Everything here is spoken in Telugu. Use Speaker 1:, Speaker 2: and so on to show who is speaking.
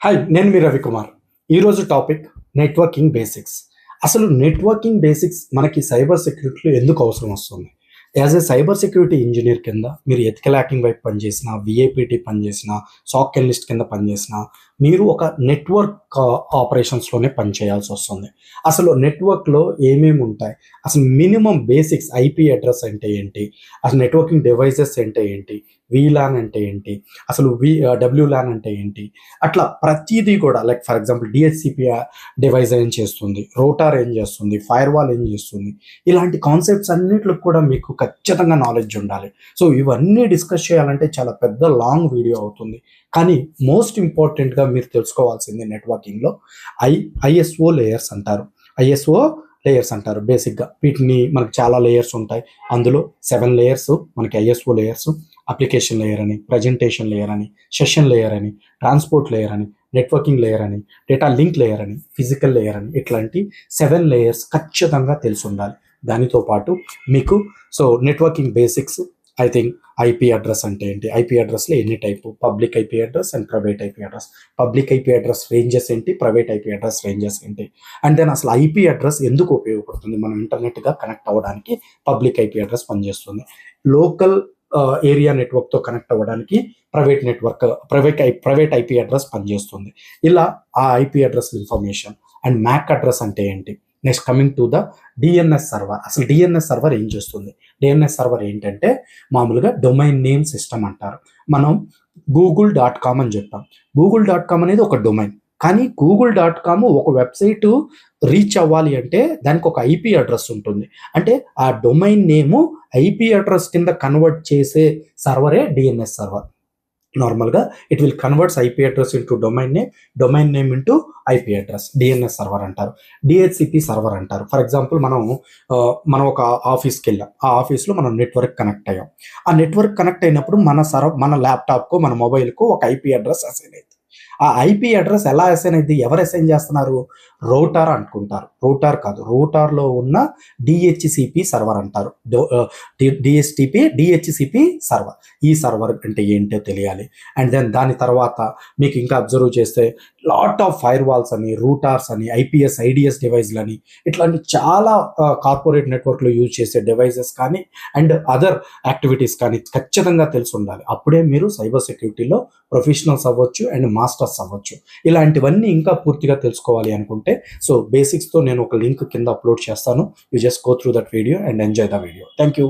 Speaker 1: హాయ్, నేను మీ రవికుమార్. ఈరోజు టాపిక్ నెట్వర్కింగ్ బేసిక్స్. అసలు నెట్వర్కింగ్ బేసిక్స్ మనకి సైబర్ సెక్యూరిటీలో ఎందుకు అవసరం వస్తుంది? As a cyber security engineer కింద మీరు ఎథికల్ హ్యాకింగ్ వైపు పనిచేసినా, విఐపిటి పనిచేసినా, సాక్ అనలిస్ట్ కింద పనిచేసినా, మీరు ఒక నెట్వర్క్ ఆపరేషన్స్లోనే పనిచేయాల్సి వస్తుంది. అసలు నెట్వర్క్లో ఏమేమి ఉంటాయి, అసలు మినిమం బేసిక్స్, ఐపీ అడ్రస్ అంటే ఏంటి, అసలు నెట్వర్కింగ్ డివైజెస్ అంటే ఏంటి, వీలాన్ అంటే ఏంటి, అసలు డబ్ల్యూలాన్ అంటే ఏంటి, అట్లా ప్రతిదీ కూడా like for example DHCP device ఏం చేస్తుంది, రోటార్ ఏం చేస్తుంది, ఫైర్ వాల్ ఏం చేస్తుంది, ఇలాంటి కాన్సెప్ట్స్ అన్నిటికి కూడా మీకు ఖచ్చితంగా నాలెడ్జ్ ఉండాలి. సో ఇవన్నీ డిస్కస్ చేయాలంటే చాలా పెద్ద లాంగ్ వీడియో అవుతుంది. కానీ మోస్ట్ ఇంపార్టెంట్గా మీరు తెలుసుకోవాల్సింది నెట్వర్కింగ్లో ఐఎస్ఓ లేయర్స్ అంటారు. ఐఎస్ఓ లేయర్స్ అంటారు. బేసిక్గా వీటిని మనకు చాలా లేయర్స్ ఉంటాయి. అందులో 7 లేయర్స్ మనకి ఐఎస్ఓ లేయర్స్. అప్లికేషన్ లేయర్ అని, ప్రజెంటేషన్ లేయర్ అని, సెషన్ లేయర్ అని, ట్రాన్స్పోర్ట్ లేయర్ అని, నెట్వర్కింగ్ లేయర్ అని, డేటా లింక్ లేయర్ అని, ఫిజికల్ లేయర్ అని, ఇట్లాంటి 7 లేయర్స్ ఖచ్చితంగా తెలిసి ఉండాలి. దానితో పాటు మీకు networking basics, I think IP address అంటే ఏంటి, ఐపీ అడ్రస్లో ఎన్ని type, public IP address and private IP address, public IP address ranges ఏంటి, ప్రైవేట్ ఐపీ అడ్రస్ రేంజెస్ ఏంటి, అండ్ దెన్ అసలు ఐపీ అడ్రస్ ఎందుకు ఉపయోగపడుతుంది, మనం ఇంటర్నెట్గా కనెక్ట్ అవ్వడానికి పబ్లిక్ ఐపీ అడ్రస్ పనిచేస్తుంది, లోకల్ ఏరియా నెట్వర్క్తో కనెక్ట్ అవ్వడానికి ప్రైవేట్ ఐపీ అడ్రస్ పనిచేస్తుంది. ఇలా ఆ IP address information and MAC address అంటే ఏంటి. Next coming to the DNS server. అసలు డిఎన్ఎస్ సర్వర్ ఏం చేస్తుంది? డిఎన్ఎస్ సర్వర్ ఏంటంటే మామూలుగా డొమైన్ నేమ్ సిస్టమ్ అంటారు. మనం google.com అని చెప్తాం. google.com అనేది ఒక డొమైన్. కానీ google.com ఒక వెబ్సైట్ రీచ్ అవ్వాలి అంటే దానికి ఒక ఐపీ అడ్రస్ ఉంటుంది. అంటే ఆ డొమైన్ నేము ఐపీ అడ్రస్ కింద కన్వర్ట్ చేసే సర్వరే డిఎన్ఎస్ సర్వర్. నార్మల్గా it will converts IP address into domain name into IP address. DNS server అంటారు. డిహెచ్సిపి సర్వర్ అంటారు. ఫర్ ఎగ్జాంపుల్ మనం ఒక ఆఫీస్కి వెళ్ళాం. ఆ ఆఫీస్లో మనం నెట్వర్క్ కనెక్ట్ అయ్యాం. ఆ నెట్వర్క్ కనెక్ట్ అయినప్పుడు మన ల్యాప్టాప్కు, మన మొబైల్కు ఒక ఐపీ అడ్రస్ అసైన్ అయింది. ఆ ఐపీ అడ్రస్ ఎలా అసైన్ అయింది, ఎవరు అసైన్ చేస్తున్నారు? రౌటర్ అనుకుంటారు. రౌటర్ కాదు, రౌటర్లో ఉన్న డిహెచ్సిపి సర్వర్ అంటారు. DHCP server. ఈ సర్వర్ అంటే ఏంటో తెలియాలి. అండ్ దెన్ దాని తర్వాత మీకు ఇంకా అబ్జర్వ్ చేస్తే లాట్ ఆఫ్ ఫైర్ వాల్స్ అని, రూటార్స్ అని, ఐపీఎస్ ఐడిఎస్ డివైస్లు అని, ఇట్లాంటి చాలా కార్పొరేట్ నెట్వర్క్లో యూజ్ చేసే డివైజెస్ కానీ అండ్ అదర్ యాక్టివిటీస్ కానీ ఖచ్చితంగా తెలిసి ఉండాలి. అప్పుడే మీరు సైబర్ సెక్యూరిటీలో ప్రొఫెషనల్స్ అవ్వచ్చు అండ్ మాస్టర్స్ అవ్వచ్చు. ఇలాంటివన్నీ ఇంకా పూర్తిగా తెలుసుకోవాలి అనుకుంటే బేసిక్స్తో నేను ఒక లింక్ కింద అప్లోడ్ చేస్తాను. You just go through that video and enjoy the video. Thank you.